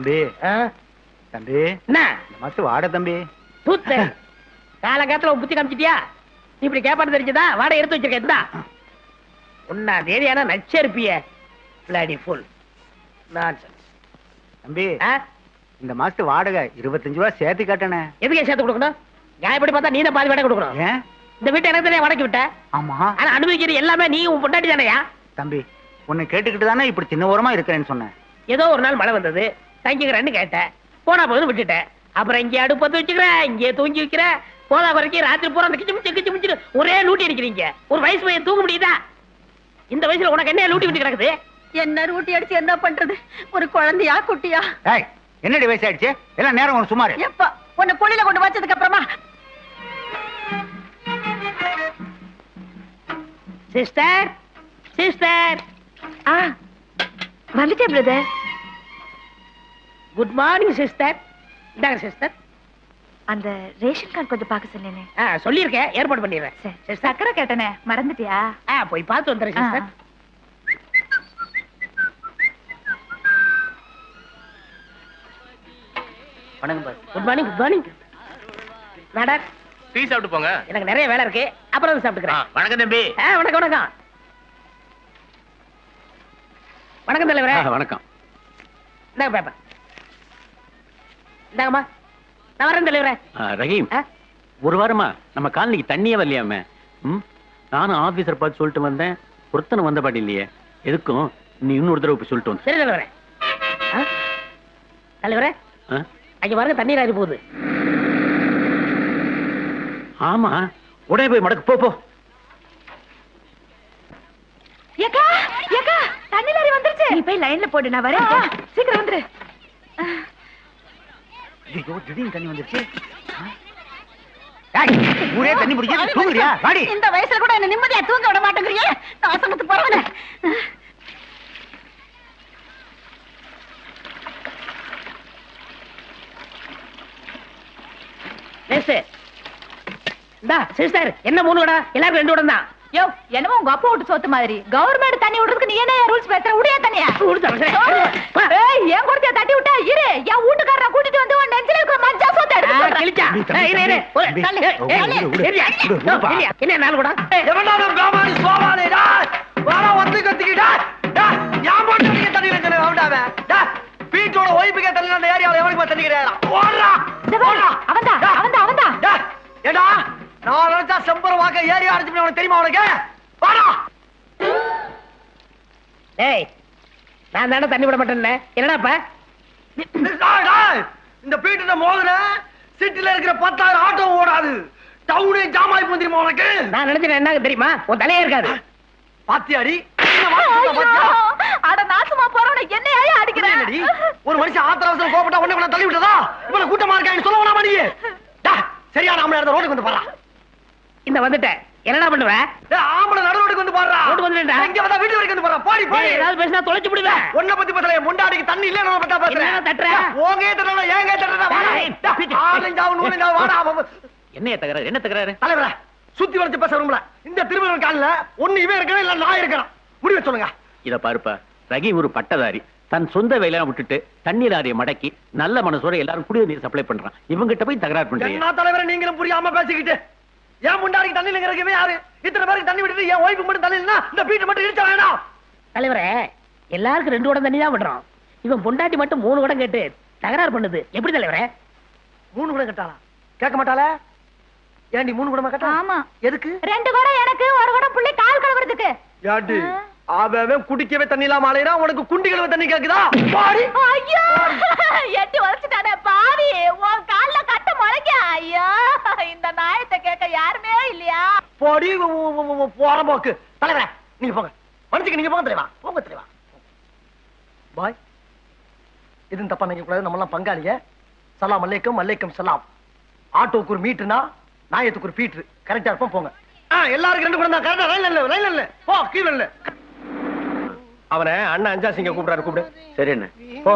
தம்பி தம்பி என்ன மஸ்ட் வாட தம்பி தூத்து காலங்காத்துல புத்தி காமிச்சிட்டியா? நீ இப்படி கேப்பாடு தெரிஞ்சதா? வாடகை எடுத்து வச்சிருக்க இருந்தா 1ஆம் தேதி ஆனா நச்சரிப்பிய பிளாடி ஃபுல் நான்சென்ஸ். தம்பி இந்த மாசத்து வாடகை 25 ரூபா சேர்த்து கட்டணே. எதுக்கு சேர்த்து கொடுக்கணும்? நியாயப்படி பார்த்தா நீ தான் பாதி வாடகை கொடுக்கணும். ஏன் இந்த வீட்டை எனக்கு தானே வாடகை விட்ட? ஆமா. ஆனா அனுபவிக்கிற எல்லாமே நீ உன் பொண்டாட்டி தானையா? தம்பி உன்னை கேட்டுக்கிட்டு தானே இப்படி சின்ன ஓரமா இருக்கிறேன்னு சொன்னேன். ஏதோ ஒரு நாள் மழை வந்தது, தங்கிக்கிறேன்னு கேட்டேன், போனா போதுன்னு விட்டுட்டேன். அப்புறம் இங்கே அடுப்பத்து வச்சுக்கிறேன், இங்கே தூங்கி வைக்கிறேன், போதா குறைக்கி ராத்திரி பூரா அந்த கிச்சு மிச்சு ஒரே லூட்டி அடிக்கிறீங்க. ஒரு வயசு பையன் தூங்க முடியுதா? இந்த வயசுல உனக்கு என்ன லூட்டி விட்டு கிடக்குது? என்ன ரூட்டி அடிச்சு என்ன பண்றது? ஒரு குழந்தையா குட்டியா? என்னடி வயசாயிடுச்சு? எல்லாம் நேரம் ஒன்று சுமாரு. எப்ப உன்னை பொழில கொண்டு வச்சதுக்கு அப்புறமா? சிஸ்டர் சிஸ்டர் வந்துட்டே பிரதர். Good morning sister. இந்தாங்க சிஸ்டர். அந்த ரேஷன் கார்டு கொஞ்சம் பார்க்க சொன்னேனே. சொல்லியிருக்கேன், ஏற்பாடு பண்ணிடுறேன். சக்கரை கேட்டனே, மறந்துட்டியா? போய் பார்த்து வந்துடுறேன் sister. Good morning. Good morning. நடா டீ சாப்பிட்டு போங்க. எனக்கு நிறைய வேலை இருக்கு, அப்புறம் சாப்பிட்டுக்கிறேன். வணக்கம் தம்பி. வணக்கம் வணக்கம் வணக்கம் தலைவரே. வணக்கம். இந்தாங்க பேப்பர். இந்தாங்கம்மா. நான் வரேன் தலைவரே. ரஹீம், ஒரு வாரமா நம்ம காலனிக்கு தண்ணியே வரலையாம. நானும் ஆபீசர் பார்த்து சொல்லிட்டு வந்தேன், ஒருத்தனை வந்த பாட்டு இல்லையே. எதுக்கும் நீ இன்னொரு தடவை போய் சொல்லிட்டு வந்து. சரி தலைவரே. தலைவரே அங்க பாருங்க தண்ணீர் ஆறி போகுது. ஆமா, உடனே போய் மடக்கு போ. ஏக்கா ஏக்கா தண்ணி லாரி வந்துருச்சு. நீ போய் லைன்ல போடு, நான் வரேன். சீக்கிரம் வந்துரு. ஐயோ திடீர்னு தண்ணி வந்துருச்சு. ஊரே தண்ணி பிடிக்க தூங்குறியா? வாடி. இந்த வயசுல கூட என்ன நிம்மதியா தூங்க விட மாட்டேங்கறியே. நாசமத்து போறவனே. சிஸ்டர் என்ன 3 வடை? எல்லாரும் 2 வடை தான். யோ என்னமோ உங்க அப்பா விட்டு சொத்து மாதிரி. கவர்மெண்ட் தண்ணி விடுறதுக்கு நீ என்ன ரூல்ஸ் பேசுற? உடையா தண்ணியா? ஏய் ஏன் கொடுத்தியா தட்டி விட்டா? இரு, என் வீட்டுக்காரரை கூட்டிட்டு வந்து உன் நெஞ்சில இருக்கிற மஞ்சா சொத்தை எடுத்து சொல்றேன். கிழிச்சா. என்ன நாள் கூட எவனால காமாடி சோவானேடா வாடா வந்து கத்திக்கிடா. யாம் போட்டு தண்ணி வெச்சனே அவடாவே. வீட்டோட ஒய்ஃபுக்கே தண்ணி அந்த ஏரியால எவனுக்கு தண்ணி கிடையாதா? ஓடுறா. அவன்டா. ஏடா நான் நினைச்சா செம்பர வாக்க ஏரியா அடிச்சு உனக்கு தெரியுமா? உனக்கு வாடா. ஏய் நான் தானே தண்ணி விட மாட்டேன்னு என்னடாப்பா? இந்த பீட்டு மோதுன சிட்டில இருக்கிற 10,000 ஆட்டோ ஓடாது. டவுனே ஜாம் ஆகி போந்திருமா உனக்கு? நான் நினைச்சேன் என்ன தெரியுமா? உன் தலையே இருக்காது. பாத்தியாடி? அட நாசமா போறவன என்னையா அடிக்கிறேன்? ஒரு மனுஷன் ஆத்திர அவசரம் கோபப்பட்டா உன்னை கூட தள்ளி விட்டதா? இவ்வளவு கூட்டமா இருக்கான்னு சொல்ல வேணாமா நீ? சரியா நாம இடத்துல ரோடுக்கு வந்து பாறா. இந்த வந்துட்டேன். என்னடா பண்ணுவ? ஆம்பளை நடு ரோடுக்கு வந்து பாறா. ரோடு வந்துடா. இங்க வந்தா வீட்டு வரைக்கும் வந்து பாறா. போடி போடி. ஏதாவது பேசினா தொலைச்சு விடுவேன். உன்னை பத்தி பேசல. முண்டாடிக்கு தண்ணி இல்ல நான் பத்தா பேசுறேன். என்ன தட்டற? ஓங்கே தட்டற ஏங்க தட்டற? வாடா. ஆலஞ்சாவு நூலஞ்சாவு வாடா. என்ன தகராறு? என்ன தகராறு? தலைவரே சுத்தி வளைச்சு பேச விரும்பல. இந்த திருமணம் கால்ல ஒண்ணு இவன் இருக்கணும் இல்ல நான் இருக்கணும். முடிவு சொல்லுங்க. இத பாருப்பா, ரஹீம் ஒரு பட்டதாரி. தன் சொந்த வேலையெல்லாம் விட்டுட்டு தண்ணி லாரியை மடக்கி நல்ல மனசோட எல்லாரும் குடிநீர் நீர் சப்ளை பண்றான். இவங்கிட்ட போய் தகராறு பண்றீங்க. என்ன தலைவரே நீங்களும் புரியாம பேசிக்கிட்டு? ஏன் முண்டாடிக்கு தண்ணி இல்லங்கிறவே யாரு? இத்தனை பேருக்கு தண்ணி விட்டுட்டு என் ஒய்ஃபுக்கு மட்டும் தண்ணி இல்லைன்னா இந்த வீட்டை மட்டும் இடிச்ச வேணாம். தலைவரே எல்லாருக்கும் 2 குடம் தண்ணி தான் விடுறோம். இவன் பொண்டாட்டி மட்டும் 3 குடம் கேட்டு தகராறு பண்ணுது. எப்படி தலைவரே? 3 குடம் கேட்டாளா? கேட்க மாட்டாளா? ஏண்டி 3 குடமா கேட்டா? ஆமா. எதுக்கு? 2 குடம் எனக்கு, 1 குடம் புள்ளை கால் கழுவுறதுக்கு. யாடி அவன் குடிக்கவே தண்ணி இல்லாம அலையறா. உனக்கு குண்டி கழுவ தண்ணி கேக்குதா? பாடி. ஐயோ எட்டி வளைச்சிட்டானே பாவி. உன் கால்ல கட்ட முளைக்க. ஐயோ இந்த நாயத்தை கேட்க யாருமே இல்லையா? பாடி போற போக்கு. தலைவரே நீங்க போங்க. மனுஷக்கு நீங்க போங்க தலைவா. போங்க தலைவா. பாய். இது தப்பா நினைக்க கூடாது. நம்ம எல்லாம் பங்காளிங்க. சலாம் அலைக்கும் அலைக்கும் சலாம். ஆட்டோக்கு ஒரு மீட்டர்னா நாயத்துக்கு ஒரு பீட்டர். கரெக்டா இருப்போம். போங்க. எல்லாருக்கும் 2 குடம் தான். கரெக்டா லைன்ல இல்ல. போ கீழ இல்ல. அவனை அண்ணா அஞ்சா சிங்க கூப்பிடாரு. கூப்பிடு. சரி என்ன? போ.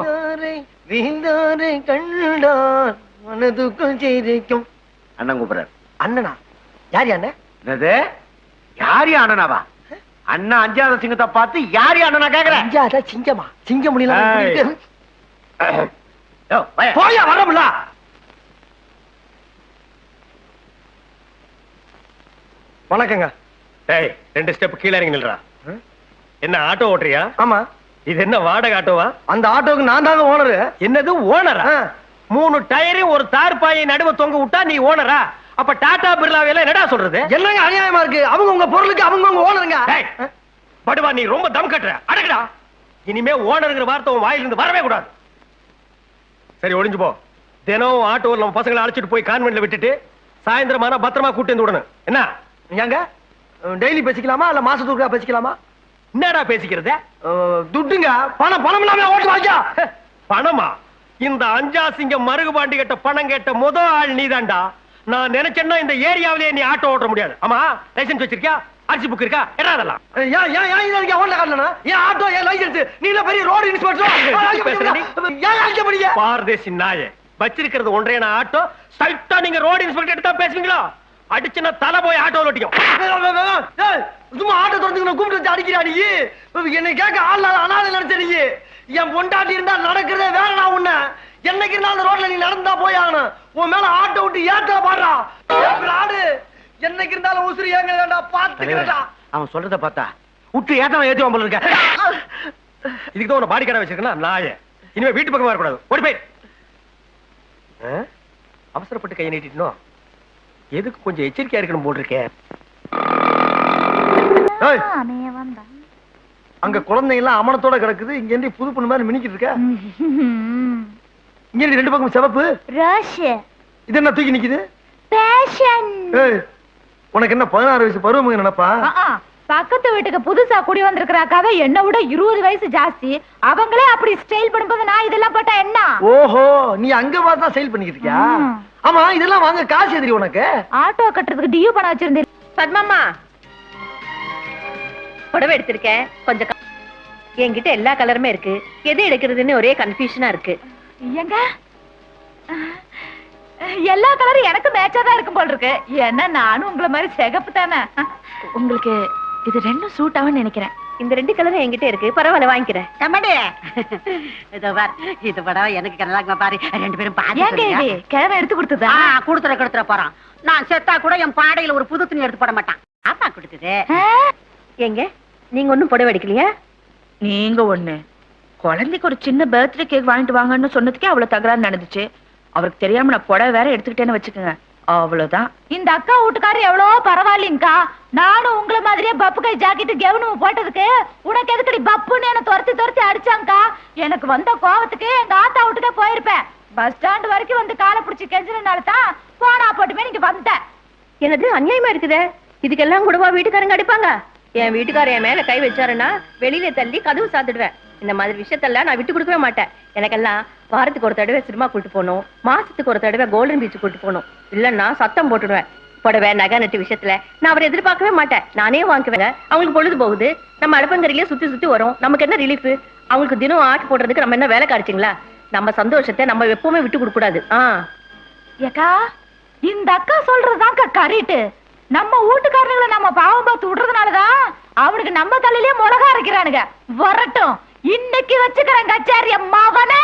வீந்தாரை கண்டார் மனதுக்குள் செய்திக்கும். அண்ணன் கூப்பிடுறாரு. அண்ணனா? யார் அண்ணன்? என்னது? யார் அண்ணனாவா? அண்ணா 5வது சிங்கத்தை பார்த்து யார் அண்ணனா கேக்குறேன்? 5வது சிங்கமா? சிங்க முடியல. போயா வரமுல. வணக்கங்க. டேய் 2 ஸ்டெப் கீழ இறங்கி நில்றா. என்ன ஆட்டோ ஓட்டுறியா? ஆமா. இது என்ன வாடகை ஆட்டோவா? அந்த ஆட்டோக்கு நான் தாங்க ஓனரு. என்னது ஓனரா? 3 டயரையும் ஒரு தார்பாயை நடுவ தொங்க விட்டா நீ ஓனரா? அப்ப டாடா பிர்லாவையெல்லாம் என்னடா சொல்றது? என்னங்க அநியாயமா இருக்கு? அவங்க உங்க பொருளுக்கு அவங்க ஓனருங்க. டேய், படுவா நீ ரொம்ப தம் கட்டுற. அடக்குடா. இனிமே ஓனருங்கிற வார்த்தை உன் வாயிலிருந்து வரவே கூடாது. சரி ஒளிஞ்சு போ. தினம் ஆட்டோவில் நம்ம பசங்களை அழைச்சிட்டு போய் கான்வென்ட்ல விட்டுட்டு சாயந்தரமான பத்திரமா கூட்டி வந்து விடணும். என்ன? ஏங்க டெய்லி பேசிக்கலாமா இல்ல மாசத்துக்கு பேசிக்கலாமா? என்னடா பேசிக்கிறது? துட்டுங்க. பணம் இல்லாம ஓட்டு வாங்க. பணமா? இந்த அஞ்சாசிங்க மருகுபாண்டி கிட்ட பணம் கேட்ட முதல் ஆள் நீதான்டா. நான் நினைச்சேன்னா இந்த ஏரியாவிலேயே நீ ஆட்டோ ஓட்ட முடியாது. ஆமா, லைசென்ஸ் வச்சிருக்கியா? அரிசி புக் இருக்கா? என்ன அதெல்லாம்? ஆட்டோ லைசென்ஸ் நீ பெரிய ரோடு இன்ஸ்பெக்டர் பாரதேசி நாயே, வச்சிருக்கிறது ஒன்றே ஆட்டோ. ஸ்ட்ரைட்டா நீங்க ரோடு இன்ஸ்பெக்டர் எடுத்தா பேசுவீங்களா? அடிச்சுனா தலை போய் ஆட்டோ ஓட்டிக்கும். சும்மா ஆட்டோ தொடர்ந்து கூப்பிட்டு அடிக்கிறா நீ. என்னை கேட்க ஆள் அனாதை நினைச்ச நீ. என் பொண்டாட்டி இருந்தா நடக்கிறதே வேற. நான் உன்ன என்னைக்கு இருந்தாலும் ரோட்ல நீ நடந்தா போய் ஆகணும். உன் மேல ஆட்டோ விட்டு ஏற்ற பாடுறா. ஆடு என்னைக்கு இருந்தாலும் உசுறு ஏங்க வேண்டாம். பாத்துக்கிறா. அவன் சொல்றத பார்த்தா விட்டு ஏத்தவன் ஏத்துவான் போல இருக்க. இதுக்கு தான் உன பாடி கடை வச்சிருக்கேன் நாயே. இனிமே வீட்டு பக்கம் வரக்கூடாது. ஓடி போய். அவசரப்பட்டு கையை நீட்டிட்டோம். எதுக்கு கொஞ்சம் எச்சரிக்கையா இருக்கணும் போட்டிருக்கேன். அங்க குழந்தைங்க எல்லாம் அமனத்தோட கிடக்குது. இங்க இருந்து புது பொண்ணு மாதிரி மினிக்கிட்டு இருக்க. இங்க 2 பக்கம் சிவப்பு. இது என்ன தூக்கி நிக்குது? உனக்கு என்ன 16 வயசு பருவம் நினைப்பா? பக்கத்து வீட்டுக்கு புதுசா குடி வந்திருக்கிறாக்காவே என்ன விட 20 வயசு ஜாஸ்தி. அவங்களே அப்படி ஸ்டைல் பண்ணும்போது நான் இதெல்லாம் போட்டா என்ன? ஓஹோ, நீ அங்க பார்த்தா ஸ்டைல் பண்ணிக்கிட்டு இருக்கியா? ஆமா, இதெல்லாம் வாங்க காசு எதிரி உனக்கு? ஆட்டோ கட்டுறதுக்கு டியூ பணம் வச்சிருந்தேன். பத்மாமா, புடவை எடுத்திருக்கேன். கொஞ்சம் என்கிட்ட எல்லா கலருமே இருக்கு. எது எடுக்கிறதுன்னு ஒரே கன்ஃபியூஷனா இருக்கு. எங்க எல்லா கலரும் எனக்கு மேட்சா தான் இருக்கும் போல இருக்கு. ஏன்னா நானும் உங்களை மாதிரி சிகப்பு தானே. உங்களுக்கு இது 2 சூட் ஆகும்னு நினைக்கிறேன். இந்த 2 கலரும் என்கிட்ட இருக்கு. பரவாயில்ல, வாங்கிக்கிறேன். இதோ பார், இது படம் எனக்கு நல்லா பாரு. 2 பேரும் ஏங்க இது கிழமை எடுத்து கொடுத்ததா? கொடுத்துற போறான். நான் செத்தா கூட என் பாடையில ஒரு புது துணி எடுத்து போட மாட்டான். ஆமா கொடுத்தது. எங்க நீங்க ஒண்ணும் புடவை எடுக்கலையா? நீங்க ஒண்ணு குழந்தைக்கு ஒரு சின்ன பர்த்டே கேக் வாங்கிட்டு வாங்கன்னு சொன்னதுக்கே அவ்வளவு தகராறு நடந்துச்சு. அவருக்கு தெரியாம நான் புடவை வேற எடுத்துக்கிட்டேன்னு வச்சுக்கோங்க. அவ்வளவுதான். இந்த அக்கா வீட்டுக்காரர் எவ்வளவு பரவாயில்லைங்கக்கா. நானும் உங்களை மாதிரியே பப்பு கை ஜாக்கெட்டு கெவனும் போட்டதுக்கு உனக்கு எதுக்கடி பப்புன்னு என்ன துரத்தி அடிச்சாங்கக்கா. எனக்கு வந்த கோவத்துக்கு எங்க ஆத்தா வீட்டுக்கே போயிருப்பேன். பஸ் ஸ்டாண்ட் வரைக்கும் வந்து காலை பிடிச்சி கெஞ்சினால தான் போனா போட்டுமே நீங்க வந்தேன். என்னது அநியாயமா இருக்குதே. இதுக்கெல்லாம் கூடவா வீட்டுக்காரங்க அடிப்பாங்க? என் வீட்டுக்காரர் என் மேல கை வச்சாருன்னா வெளியில தள்ளி கதவு சாத்திடுவேன். இந்த மாதிரி விஷயத்தெல்லாம் நான் விட்டு கொடுக்கவே மாட்டேன். எனக்கெல்லாம் வாரத்துக்கு ஒரு தடவை சினிமா கூட்டு போகணும், மாசத்துக்கு ஒரு தடவை கோல்டன் பீச் கூட்டு போகணும். இல்லன்னா சத்தம் போட்டுடுவேன். புடவை நகை நட்டு விஷயத்துல நான் அவரை எதிர்பார்க்கவே மாட்டேன். நானே வாங்குவேன். அவங்களுக்கு பொழுது போகுது. நம்ம அடுப்பங்கரையிலே சுத்தி வரும். நமக்கு என்ன ரிலீஃப்? அவங்களுக்கு தினம் ஆக்கி போடுறதுக்கு நம்ம என்ன வேலை காரிச்சிங்களா? நம்ம சந்தோஷத்தை நம்ம எப்பவுமே விட்டு கொடுக்க கூடாது. ஏக்கா, இந்த அக்கா சொல்றதுதான்க்கா கரெக்ட். நம்ம வீட்டுக்காரங்களை நம்ம பாவம் பார்த்து விடுறதுனாலதான் அவனுக்கு நம்ம தலையிலே மிளகா அரைக்கிறானுங்க. வரட்டும், இன்னைக்கு வச்சுக்கிறேன் கச்சாரிய மகனே.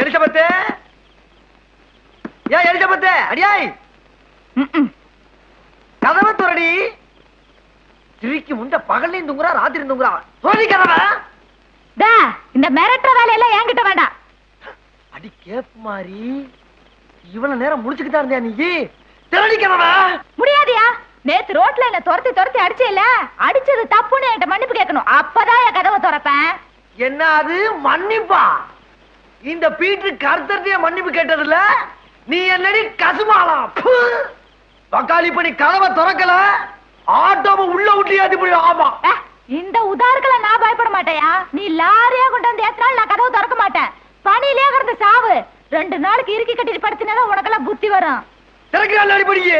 எலிசபெத்து, ஏன் எலிசபெத்து அடியாய் கதவை துறடி. திருக்கி முண்ட பகல்லையும் தூங்குறா, ராத்திரி தூங்குறா. தோழி கதவை. இந்த மிரட்டுற வேலையெல்லாம் என்கிட்ட வேண்டாம். அடி கேப்பு மாதிரி இவ்வளவு நேரம் முடிச்சுக்கிட்டா இருந்தியா நீ? திருடி கதவை. முடியாதியா? நேத்து ரோட்ல என்ன துரத்தி அடிச்சேல, அடிச்சது தப்புன்னு என்கிட்ட மன்னிப்பு கேட்கணும். அப்பதான் என் கதவை திறப்பேன். என்ன அது மன்னிப்பா? இந்த பீட்டர் கருத்தர்கிட்ட மன்னிப்பு கேட்டதுல நீ என்னடி கசுமாளா? வக்காலி பண்ணி கதவை திறக்கல, ஆட்டோவை உள்ள விட்டு ஏத்தி போய். ஆமா, இந்த உதாரணங்களை நான் பயப்பட மாட்டேயா. நீ லாரியா கொண்டு வந்து ஏத்தினாலும் நான் கதவை திறக்க மாட்டேன். பணியிலே கிடந்து சாவு. 2 நாளைக்கு இறுக்கி கட்டிட்டு படுத்தினா உனக்கெல்லாம் புத்தி வரும். திறக்கிறாள் அடிப்படியே.